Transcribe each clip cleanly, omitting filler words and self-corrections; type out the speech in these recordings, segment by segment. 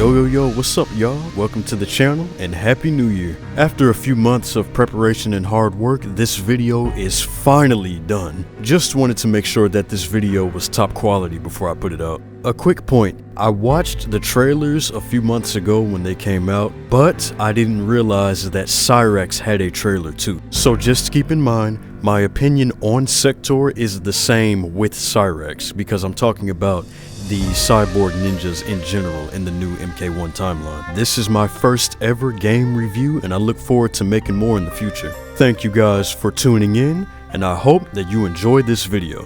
Yo, what's up y'all? Welcome to the channel and Happy New Year. After a few months of preparation and hard work, this video is finally done. Just wanted to make sure that this video was top quality before I put it out. A quick point, I watched the trailers a few months ago when they came out, but I didn't realize that Cyrax had a trailer too. So just keep in mind, my opinion on Sector is the same with Cyrax, because I'm talking about the cyborg ninjas in general in the new MK1 timeline. This is my first ever game review and I look forward to making more in the future. Thank you guys for tuning in and I hope that you enjoyed this video.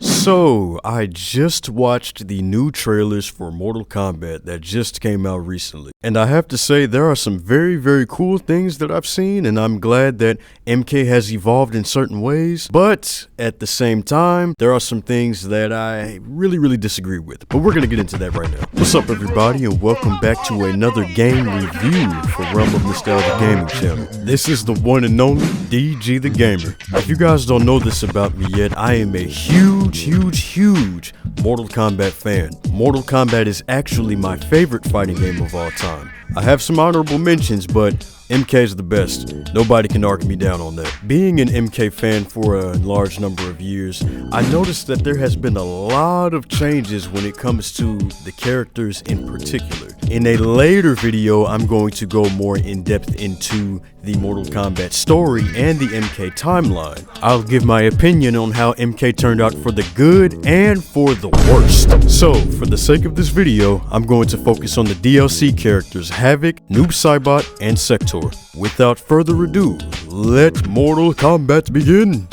So, I just watched the new trailers for Mortal Kombat that just came out recently. And I have to say there are some very cool things that I've seen and I'm glad that MK has evolved in certain ways. But at the same time, there are some things that I really disagree with. But we're gonna get into that right now. What's up everybody and welcome back to another game review for Realm of Nostalgia Gaming channel. This is the one and only DG the Gamer. If you guys don't know this about me yet, I am a huge Mortal Kombat fan. Mortal Kombat is actually my favorite fighting game of all time. I have some honorable mentions, but MK is the best. Nobody can argue me down on that. Being an MK fan for a large number of years, I noticed that there has been a lot of changes when it comes to the characters in particular. In a later video, I'm going to go more in depth into the Mortal Kombat story and the MK timeline. I'll give my opinion on how MK turned out for the good and for the worst. So, for the sake of this video, I'm going to focus on the DLC characters Havoc, Noob Saibot, and Sector. Without further ado, let Mortal Kombat begin!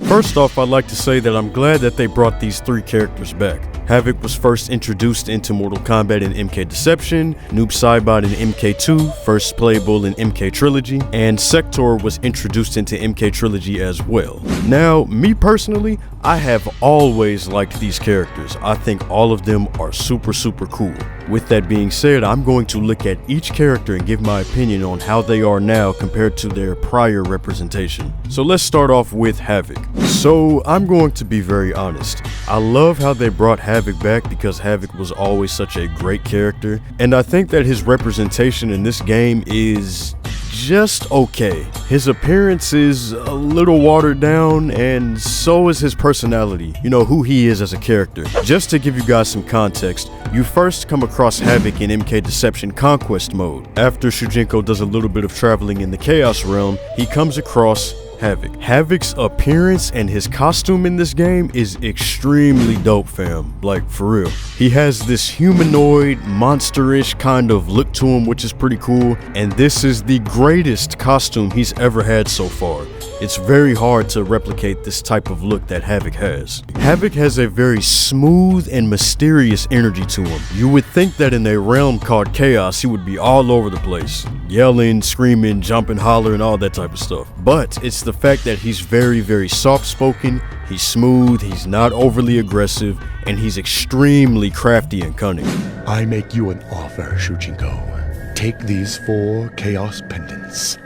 First off, I'd like to say that I'm glad that they brought these three characters back. Havoc was first introduced into Mortal Kombat in MK Deception, Noob Saibot in MK2, first playable in MK Trilogy, and Sector was introduced into MK Trilogy as well. Now, me personally, I have always liked these characters. I think all of them are super cool. With that being said, I'm going to look at each character and give my opinion on how they are now compared to their prior representation. So let's start off with Havoc. So I'm going to be very honest. I love how they brought Havoc back because Havoc was always such a great character, and I think that his representation in this game is just okay. His appearance is a little watered down and so is his personality, you know, who he is as a character. Just to give you guys some context, you first come across Havoc in MK Deception Conquest mode. After Shujinko does a little bit of traveling in the Chaos realm, he comes across Havoc. Havoc's appearance and his costume in this game is extremely dope, fam. Like, for real. He has this humanoid, monsterish kind of look to him, which is pretty cool. And this is the greatest costume he's ever had so far. It's very hard to replicate this type of look that Havoc has. Havoc has a very smooth and mysterious energy to him. You would think that in a realm called Chaos, he would be all over the place, yelling, screaming, jumping, hollering, all that type of stuff. But it's the fact that he's very soft-spoken, he's smooth, he's not overly aggressive, and he's extremely crafty and cunning. I make you an offer, Shujinko. Take these 4 Chaos pendants.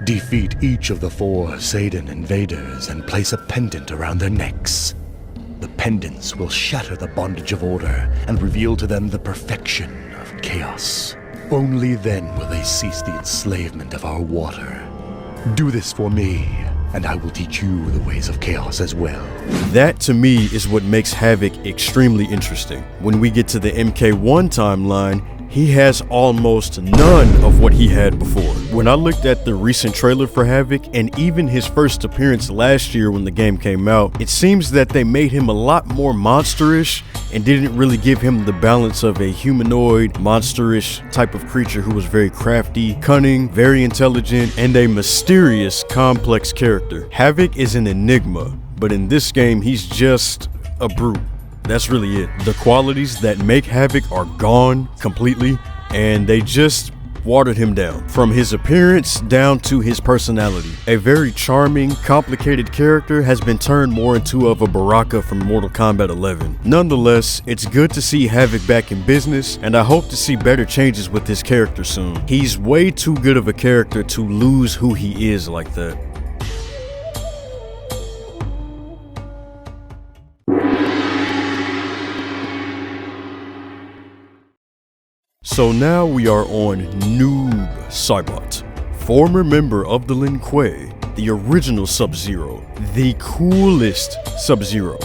Defeat each of the 4 Seidan invaders and place a pendant around their necks. The pendants will shatter the bondage of order and reveal to them the perfection of chaos. Only then will they cease the enslavement of our water. Do this for me, and I will teach you the ways of chaos as well. That, to me, is what makes Havoc extremely interesting. When we get to the MK1 timeline, he has almost none of what he had before. When I looked at the recent trailer for Havoc and even his first appearance last year when the game came out, it seems that they made him a lot more monsterish and didn't really give him the balance of a humanoid, monsterish type of creature who was very crafty, cunning, very intelligent, and a mysterious, complex character. Havoc is an enigma, but in this game, he's just a brute. That's really it. The qualities that make Havoc are gone completely, and they just watered him down, from his appearance down to his personality. A very charming, complicated character has been turned more into of a Baraka from Mortal Kombat 11. Nonetheless, it's good to see Havik back in business, and I hope to see better changes with this character soon. He's way too good of a character to lose who he is like that. So now we are on Noob Saibot, former member of the Lin Kuei, the original Sub-Zero, the coolest Sub-Zero,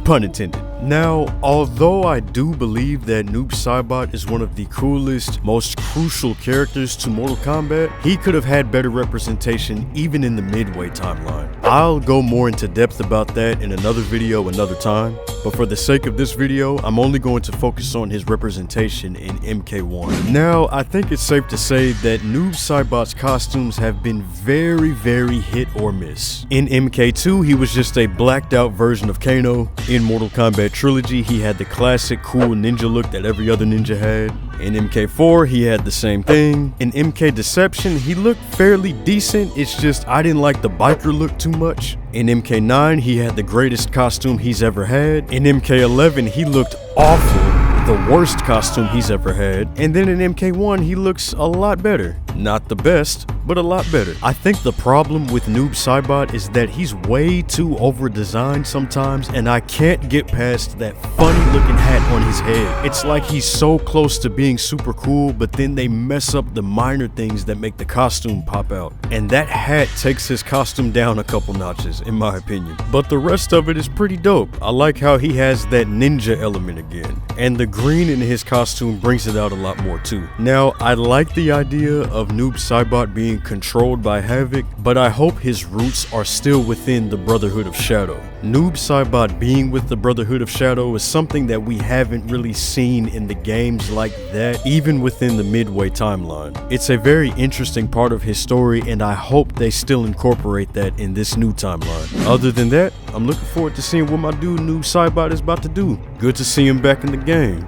pun intended. Now, although I do believe that Noob Saibot is one of the coolest, most crucial characters to Mortal Kombat, he could have had better representation even in the Midway timeline. I'll go more into depth about that in another video another time, but for the sake of this video, I'm only going to focus on his representation in MK1. Now, I think it's safe to say that Noob Saibot's costumes have been very hit or miss. In MK2, he was just a blacked out version of Kano. In Mortal Kombat Trilogy, he had the classic cool ninja look that every other ninja had. In MK4, he had the same thing. In MK Deception, he looked fairly decent, it's just I didn't like the biker look too much. In MK9, he had the greatest costume he's ever had. In MK11, he looked awful, the worst costume he's ever had. And then in MK1, he looks a lot better. Not the best, but a lot better. I think the problem with Noob Saibot is that he's way too over-designed sometimes, and I can't get past that funny-looking hat on his head. It's like he's so close to being super cool, but then they mess up the minor things that make the costume pop out. And that hat takes his costume down a couple notches, in my opinion. But the rest of it is pretty dope. I like how he has that ninja element again, and the green in his costume brings it out a lot more too. Now, I like the idea of Noob Saibot being controlled by Havik, but I hope his roots are still within the Brotherhood of Shadow. Noob Saibot being with the Brotherhood of Shadow is something that we haven't really seen in the games like that, even within the Midway timeline. It's a very interesting part of his story, and I hope they still incorporate that in this new timeline. Other than that, I'm looking forward to seeing what my dude Noob Saibot is about to do. Good to see him back in the game.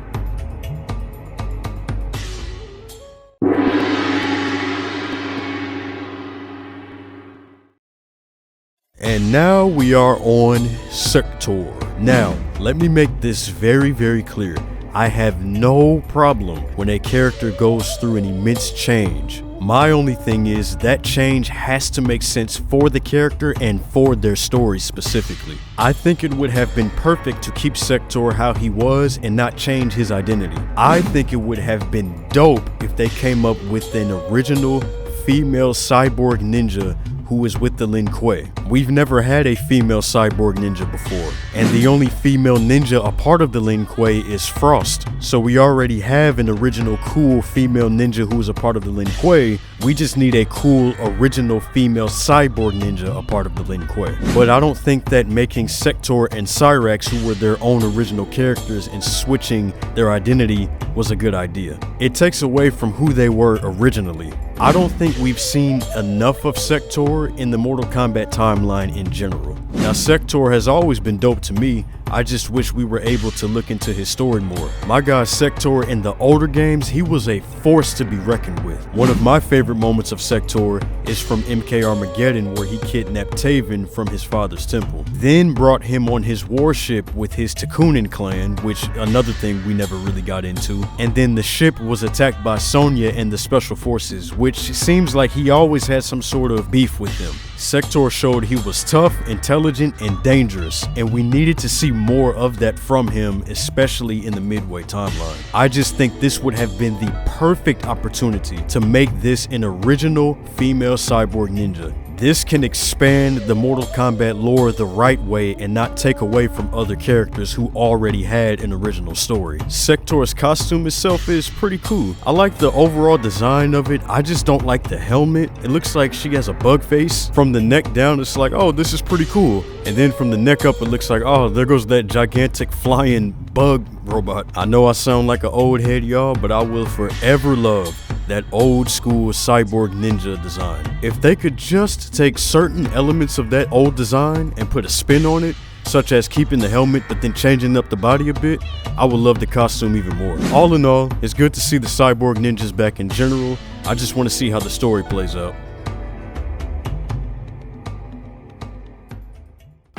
And now we are on Sector. Now, let me make this very clear. I have no problem when a character goes through an immense change. My only thing is that change has to make sense for the character and for their story specifically. I think it would have been perfect to keep Sector how he was and not change his identity. I think it would have been dope if they came up with an original female cyborg ninja who is with the Lin Kuei. We've never had a female cyborg ninja before, and the only female ninja a part of the Lin Kuei is Frost. So we already have an original cool female ninja who is a part of the Lin Kuei. We just need a cool original female cyborg ninja a part of the Lin Kuei. But I don't think that making Sector and Cyrax, who were their own original characters, and switching their identity was a good idea. It takes away from who they were originally. I don't think we've seen enough of Sector in the Mortal Kombat timeline in general. Now, Sector has always been dope to me. I just wish we were able to look into his story more. My guy Sector in the older games, he was a force to be reckoned with. One of my favorite moments of Sector is from MK Armageddon, where he kidnapped Taven from his father's temple, then brought him on his warship with his Takunin clan, which another thing we never really got into, and then the ship was attacked by Sonya and the special forces, which seems like he always had some sort of beef with them. Sector showed he was tough, intelligent, and dangerous, and we needed to see more of that from him, especially in the Midway timeline. I just think this would have been the perfect opportunity to make this an original female cyborg ninja. This can expand the Mortal Kombat lore the right way and not take away from other characters who already had an original story. Sector's costume itself is pretty cool. I like the overall design of it. I just don't like the helmet. It looks like she has a bug face. From the neck down, it's like, oh, this is pretty cool. And then from the neck up, it looks like, oh, there goes that gigantic flying bug robot. I know I sound like an old head, y'all, but I will forever love that old school cyborg ninja design. If they could just take certain elements of that old design and put a spin on it, such as keeping the helmet but then changing up the body a bit, I would love the costume even more. All in all, it's good to see the cyborg ninjas back in general. I just want to see how the story plays out.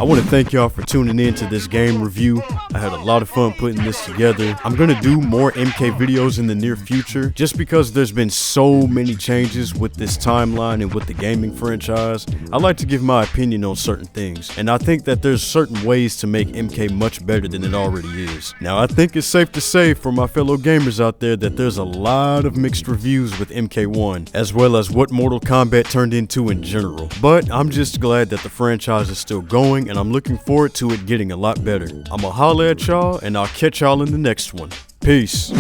I want to thank y'all for tuning in to this game review. I had a lot of fun putting this together. I'm going to do more MK videos in the near future just because there's been so many changes with this timeline and with the gaming franchise. I like to give my opinion on certain things, and I think that there's certain ways to make MK much better than it already is. Now, I think it's safe to say for my fellow gamers out there that there's a lot of mixed reviews with MK1, as well as what Mortal Kombat turned into in general. But I'm just glad that the franchise is still going, and I'm looking forward to it getting a lot better. I'ma holla at y'all, and I'll catch y'all in the next one. Peace.